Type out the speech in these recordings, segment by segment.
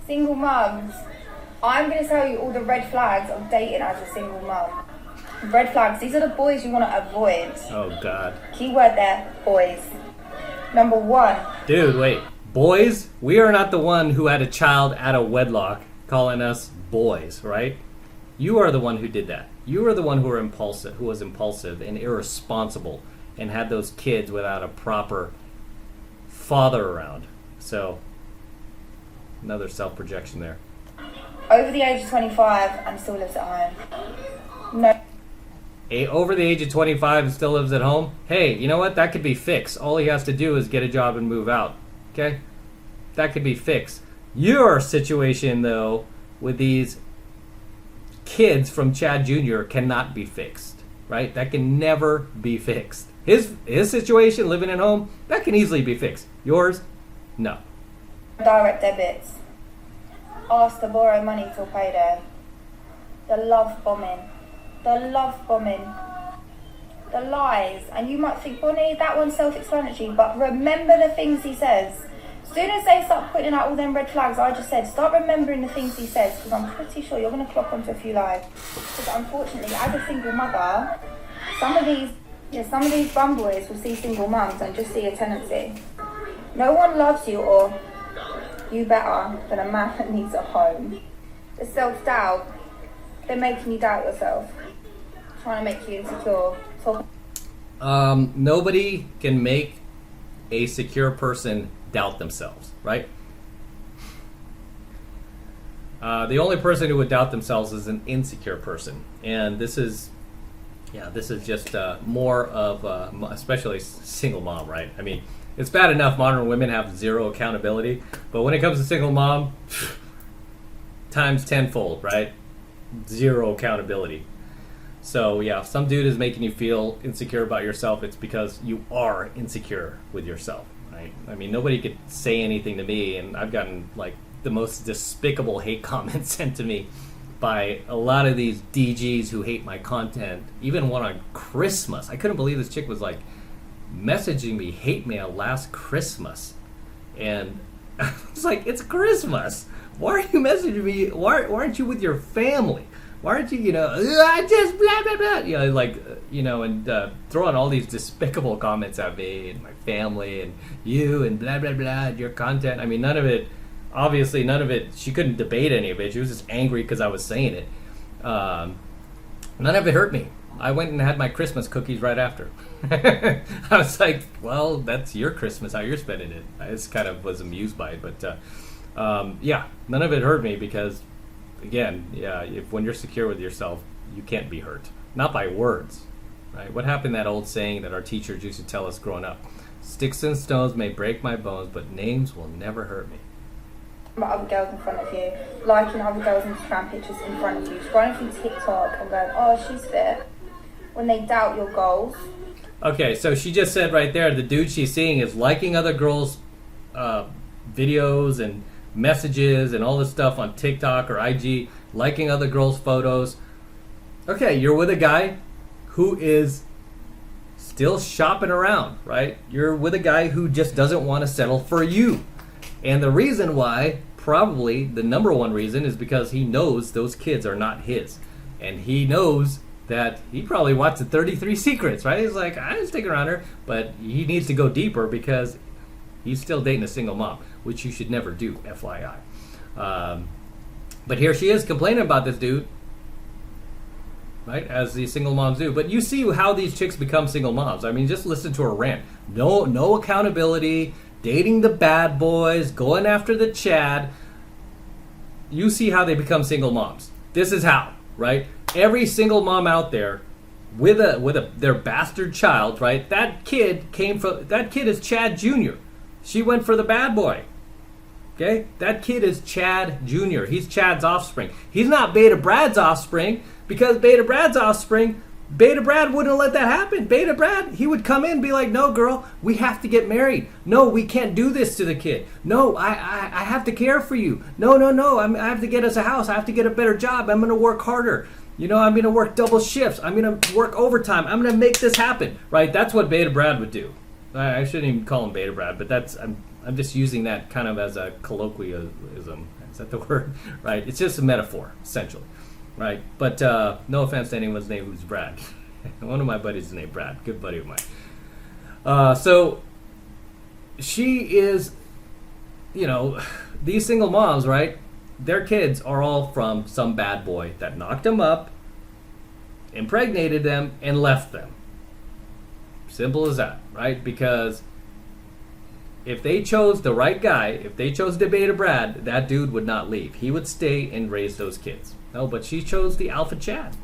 Single mums. I'm going to tell you all the red flags of dating as a single mum. Red flags. These are the boys you want to avoid. Oh, God. Keyword there, boys. Number 1. Dude, wait. Boys? We are not the one who had a child out of wedlock calling us boys, right? You are the one who did that. You are the one who was impulsive and irresponsible and had those kids without a proper father around. So, another self-projection there. Over the age of 25 and still lives at home. No. Over the age of 25 and still lives at home? Hey, you know what? That could be fixed. All he has to do is get a job and move out. Okay? That could be fixed. Your situation, though, with these kids from Chad Jr. cannot be fixed. Right? That can never be fixed. His situation, living at home, that can easily be fixed. Yours? No. Direct debits. Ask to borrow money till payday. The love bombing. The love bombing. The lies. And you might think, Bonnie, that one's self-explanatory, but remember the things he says. As soon as they start putting out all them red flags I just said, start remembering the things he says, because I'm pretty sure you're going to clock onto a few lies. Because unfortunately, as a single mother, some of these bum boys will see single mums and just see a tendency. No one loves you or you better than a man that needs a home. The self-doubt, they're making you doubt yourself. Trying to make you insecure. Nobody can make a secure person doubt themselves, right? The only person who would doubt themselves is an insecure person, and this is just more of, especially single mom, right? I mean, it's bad enough modern women have zero accountability, but when it comes to single mom, times tenfold, right? Zero accountability. So yeah, if some dude is making you feel insecure about yourself, it's because you are insecure with yourself, right? I mean, nobody could say anything to me, and I've gotten like the most despicable hate comments sent to me by a lot of these DGs who hate my content. Even one on Christmas. I couldn't believe this chick was like messaging me hate mail last Christmas, and I was like, it's Christmas. Why are you messaging me? Why aren't you with your family? Why aren't you, I just blah, blah, blah, and throwing all these despicable comments at me and my family and you and blah, blah, blah, your content. I mean, none of it, she couldn't debate any of it. She was just angry because I was saying it. None of it hurt me. I went and had my Christmas cookies right after. I was like, well, that's your Christmas, how you're spending it. I just kind of was amused by it, but none of it hurt me because, again, when you're secure with yourself, you can't be hurt. Not by words, right? What happened to that old saying that our teachers used to tell us growing up? Sticks and stones may break my bones, but names will never hurt me. Other girls in front of you, liking other girls' Instagram pictures in front of you, scrolling through TikTok and going, oh, she's fit, when they doubt your goals. Okay, so she just said right there, the dude she's seeing is liking other girls' videos and messages and all this stuff on TikTok or IG, liking other girls' photos. Okay, you're with a guy who is still shopping around, right? You're with a guy who just doesn't want to settle for you. And the reason why, probably the number one reason, is because he knows those kids are not his. And he knows that he probably wants the 33 secrets, right? He's like, I'm sticking around her, but he needs to go deeper because he's still dating a single mom, which you should never do, FYI. But here she is complaining about this dude, right? As these single moms do. But you see how these chicks become single moms. I mean, just listen to her rant. No accountability, dating the bad boys, going after the Chad. You see how they become single moms. This is how, right? Every single mom out there with their bastard child, right? That kid is Chad Jr. She went for the bad boy. Okay? That kid is Chad Jr. He's Chad's offspring. He's not Beta Brad's offspring, because Beta Brad's offspring, Beta Brad wouldn't let that happen. Beta Brad, he would come in and be like, no, girl, we have to get married. No, we can't do this to the kid. No, I have to care for you. No, I have to get us a house. I have to get a better job. I'm going to work harder. I'm going to work double shifts. I'm going to work overtime. I'm going to make this happen. Right? That's what Beta Brad would do. I shouldn't even call him Beta Brad, but I'm just using that kind of as a colloquialism. Is that the word? Right? It's just a metaphor, essentially. Right? But no offense to anyone's name who's Brad. One of my buddies is named Brad. Good buddy of mine. So she is, these single moms, right? Their kids are all from some bad boy that knocked them up, impregnated them, and left them. Simple as that, right? Because if they chose the right guy, if they chose the beta Brad, that dude would not leave. He would stay and raise those kids. No, but she chose the alpha Chad.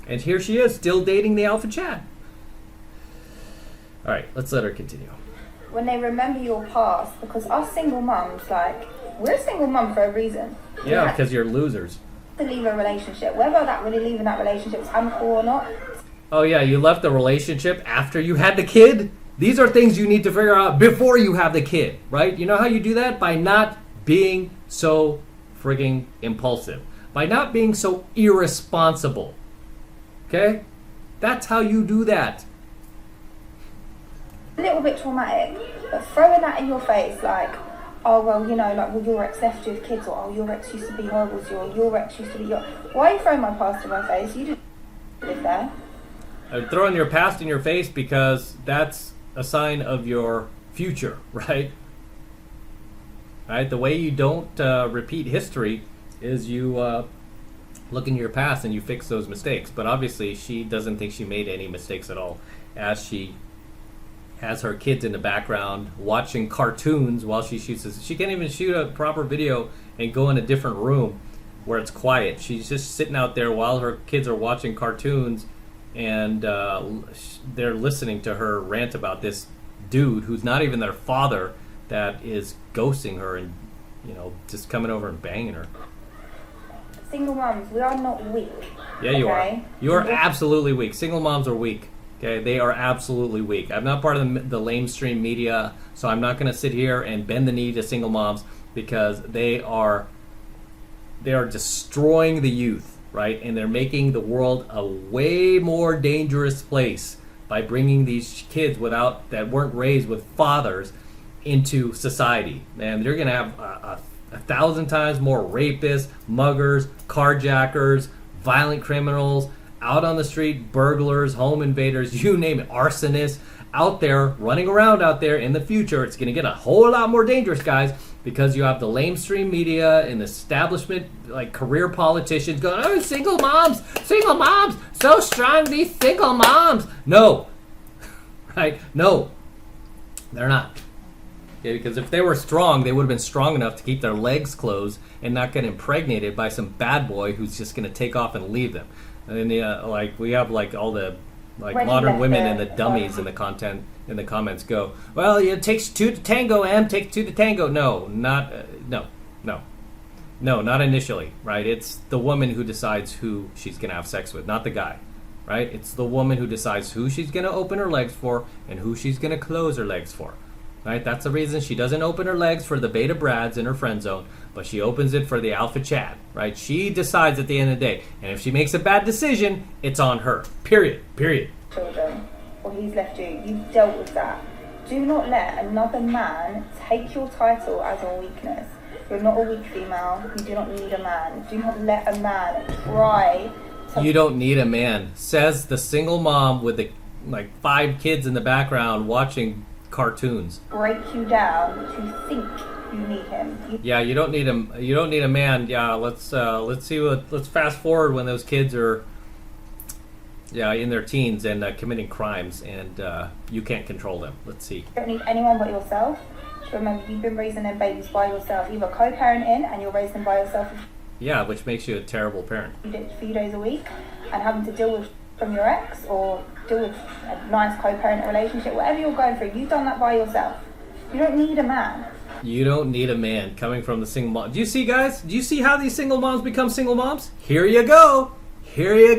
And here she is, still dating the alpha Chad. All right, let's let her continue. When they remember your past, because us single mums, we're a single mum for a reason. Yeah, because you're losers. To leave a relationship, whether that really leaving that relationship is amicable or not. Oh yeah, you left the relationship after you had the kid? These are things you need to figure out before you have the kid, right? You know how you do that? By not being so frigging impulsive. By not being so irresponsible. Okay? That's how you do that. A little bit traumatic, but throwing that in your face oh well, your ex left you with kids, or oh, your ex used to be horrible to you, or your ex used to be your... Why are you throwing my past in my face? You didn't live there. I'm throwing your past in your face because that's a sign of your future, right? Right? The way you don't repeat history is you look into your past and you fix those mistakes. But obviously she doesn't think she made any mistakes at all, as she has her kids in the background watching cartoons while she shoots this. She can't even shoot a proper video and go in a different room where it's quiet. She's just sitting out there while her kids are watching cartoons, and they're listening to her rant about this dude who's not even their father, that is ghosting her and just coming over and banging her. Single moms, we are not weak. Yeah, you are. You are absolutely weak. Single moms are weak. Okay, they are absolutely weak. I'm not part of the lamestream media, so I'm not going to sit here and bend the knee to single moms, because they are destroying the youth, right? And they're making the world a way more dangerous place by bringing these kids that weren't raised with fathers into society. And they're going to have a 1,000 times more rapists, muggers, carjackers, violent criminals, out on the street, burglars, home invaders, you name it, arsonists, out there, running around out there in the future. It's going to get a whole lot more dangerous, guys, because you have the lamestream media and the establishment, career politicians going, oh, single moms, so strong, these single moms. No. Right? No. They're not. Okay, because if they were strong, they would have been strong enough to keep their legs closed and not get impregnated by some bad boy who's just going to take off and leave them. And we have all the modern women and the dummies in the content in the comments go, well, it takes two to tango, takes two to tango. No, not not initially, right? It's the woman who decides who she's going to have sex with, not the guy, right? It's the woman who decides who she's going to open her legs for and who she's going to close her legs for. Right? That's the reason she doesn't open her legs for the beta Brads in her friend zone, but she opens it for the alpha Chad. Right? She decides at the end of the day, and if she makes a bad decision, it's on her. Period. Children, or he's left you. You've dealt with that. Do not let another man take your title as a weakness. You're not a weak female. You do not need a man. Do not let a man try. You don't need a man, says the single mom with the 5 kids in the background watching cartoons. Break you down to think you need him. Yeah, you don't need him. You don't need a man. Yeah, let's see let's fast forward when those kids are in their teens and committing crimes, and you can't control them. Let's see. You don't need anyone but yourself. Remember, you've been raising them babies by yourself, either co-parenting and you're raising them by yourself. Yeah, which makes you a terrible parent. You do it a few days a week, and having to deal with from your ex, or deal with a nice co-parent relationship, whatever you're going through, you've done that by yourself. You don't need a man. You don't need a man, coming from the single mom. Do you see, guys? Do you see how these single moms become single moms? Here you go. There you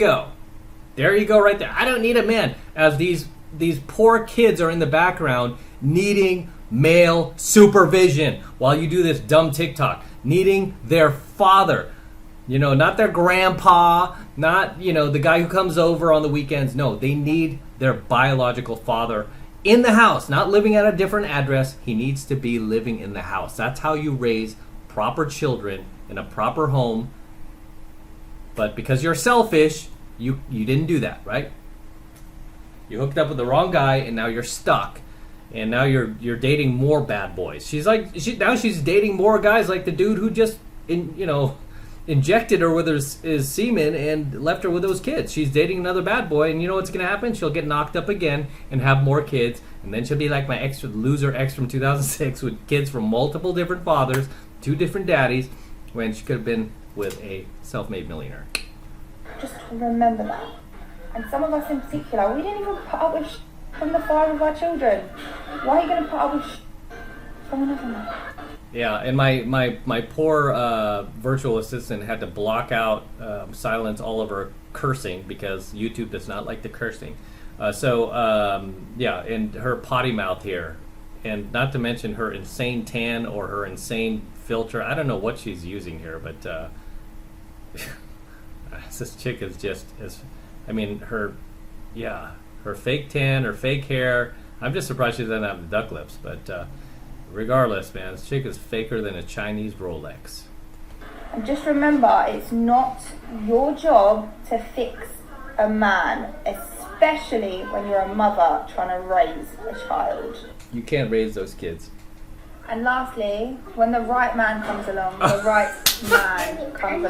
go right there. I don't need a man. As these poor kids are in the background needing male supervision while you do this dumb TikTok, needing their father. Not their grandpa, not, the guy who comes over on the weekends. No, they need their biological father in the house, not living at a different address. He needs to be living in the house. That's how you raise proper children in a proper home. But because you're selfish, you didn't do that, right? You hooked up with the wrong guy, and now you're stuck. And now you're dating more bad boys. Now she's dating more guys like the dude who just injected her with his semen and left her with those kids. She's dating another bad boy, and you know what's going to happen? She'll get knocked up again and have more kids, and then she'll be like my loser ex from 2006 with kids from multiple different fathers, 2 different daddies, when she could have been with a self-made millionaire. Just remember that. And some of us in particular, we didn't even put up with from the father of our children. Why are you going to put up with from another man? Yeah, and my poor virtual assistant had to block out, silence all of her cursing because YouTube does not like the cursing. And her potty mouth here. And not to mention her insane tan or her insane filter. I don't know what she's using here, but this chick is just, her fake tan, her fake hair. I'm just surprised she doesn't have the duck lips, but regardless, man, this chick is faker than a Chinese Rolex. And just remember, it's not your job to fix a man, especially when you're a mother trying to raise a child. You can't raise those kids. And lastly, when the right man comes along, when the right man comes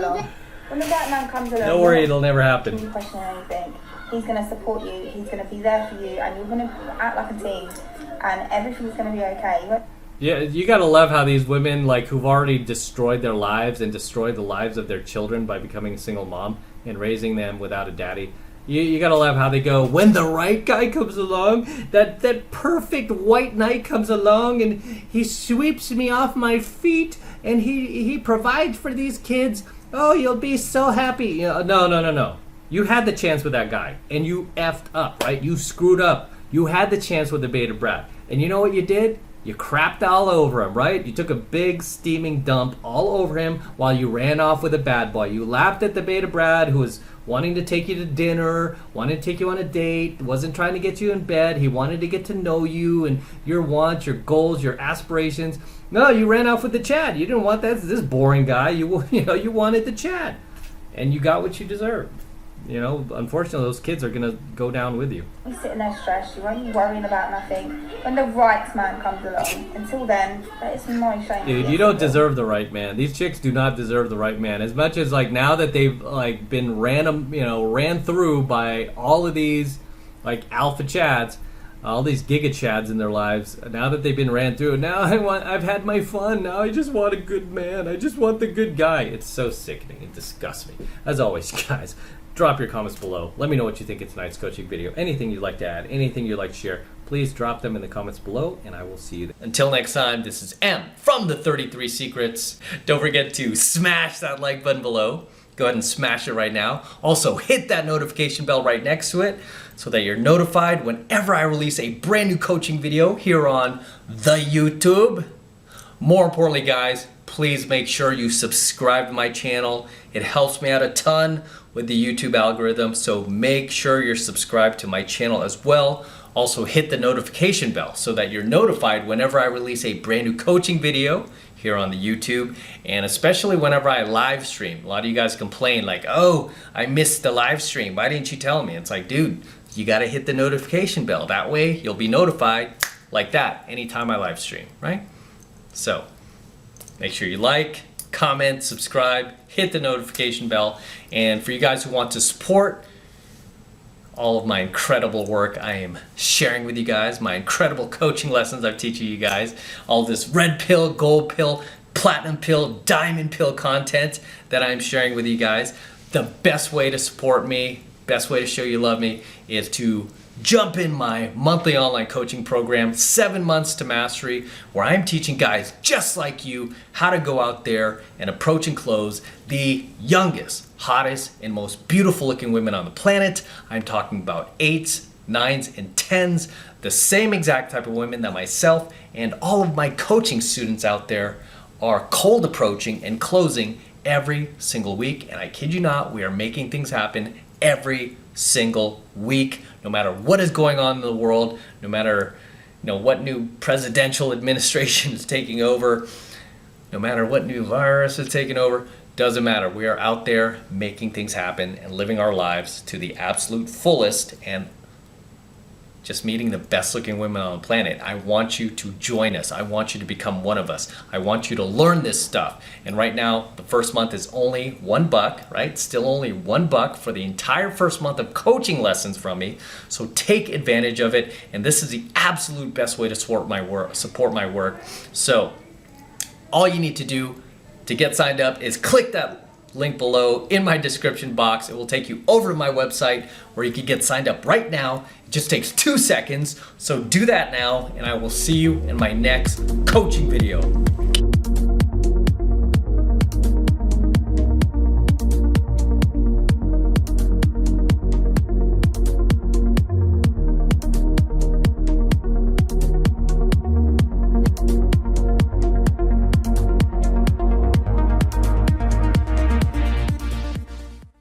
along, don't worry, it'll never happen. You question anything. He's going to support you, he's going to be there for you, and you're going to act like a team, and everything's going to be okay. Yeah, you gotta love how these women, who've already destroyed their lives and destroyed the lives of their children by becoming a single mom and raising them without a daddy. You gotta love how they go, when the right guy comes along, that perfect white knight comes along and he sweeps me off my feet and he provides for these kids. Oh, you'll be so happy. No. You had the chance with that guy and you effed up, right? You screwed up. You had the chance with the beta brat. And you know what you did? You crapped all over him, right? You took a big steaming dump all over him while you ran off with a bad boy. You laughed at the beta Brad who was wanting to take you to dinner, wanted to take you on a date, wasn't trying to get you in bed. He wanted to get to know you and your wants, your goals, your aspirations. No, you ran off with the Chad. You didn't want this boring guy. You wanted the Chad. And you got what you deserved. Unfortunately, those kids are going to go down with you. You're sitting there stressed, you won't be worrying about nothing. When the right man comes along, until then, there is no shame. Dude, you don't deserve the right man. These chicks do not deserve the right man. As much as now that they've been ran through by all of these alpha chads, all these giga chads in their lives, now that they've been ran through, now I've had my fun. Now I just want a good man. I just want the good guy. It's so sickening. It disgusts me. As always, guys, drop your comments below. Let me know what you think of tonight's coaching video. Anything you'd like to add, anything you'd like to share, please drop them in the comments below, and I will see you then. Until next time, this is M from the 33 Secrets. Don't forget to smash that like button below. Go ahead and smash it right now. Also, hit that notification bell right next to it so that you're notified whenever I release a brand new coaching video here on the YouTube. More importantly, guys, please make sure you subscribe to my channel. It helps me out a ton with the YouTube algorithm, so make sure you're subscribed to my channel as well. Also, hit the notification bell so that you're notified whenever I release a brand new coaching video here on the YouTube, and especially whenever I live stream. A lot of you guys complain oh, I missed the live stream. Why didn't you tell me? It's dude, you gotta hit the notification bell. That way you'll be notified like that anytime I live stream, right? So make sure you like, comment, subscribe, hit the notification bell. And for you guys who want to support all of my incredible work I am sharing with you guys, my incredible coaching lessons I'm teaching you guys, all this red pill, gold pill, platinum pill, diamond pill content that I'm sharing with you guys, the best way to support me, best way to show you love me is to jump in my monthly online coaching program, 7 months to mastery, where I'm teaching guys just like you how to go out there and approach and close the youngest, hottest, and most beautiful looking women on the planet. I'm talking about 8s, 9s, and 10s, the same exact type of women that myself and all of my coaching students out there are cold approaching and closing every single week. And I kid you not, we are making things happen every single week, no matter what is going on in the world, no matter what new presidential administration is taking over, no matter what new virus is taking over, doesn't matter. We are out there making things happen and living our lives to the absolute fullest and just meeting the best looking women on the planet. I want you to join us. I want you to become one of us. I want you to learn this stuff. And right now, the first month is only $1, right? Still only $1 for the entire first month of coaching lessons from me. So take advantage of it. And this is the absolute best way to support my work. So all you need to do to get signed up is click that link below in my description box. It will take you over to my website where you can get signed up right now. It just takes 2 seconds. So do that now, and I will see you in my next coaching video.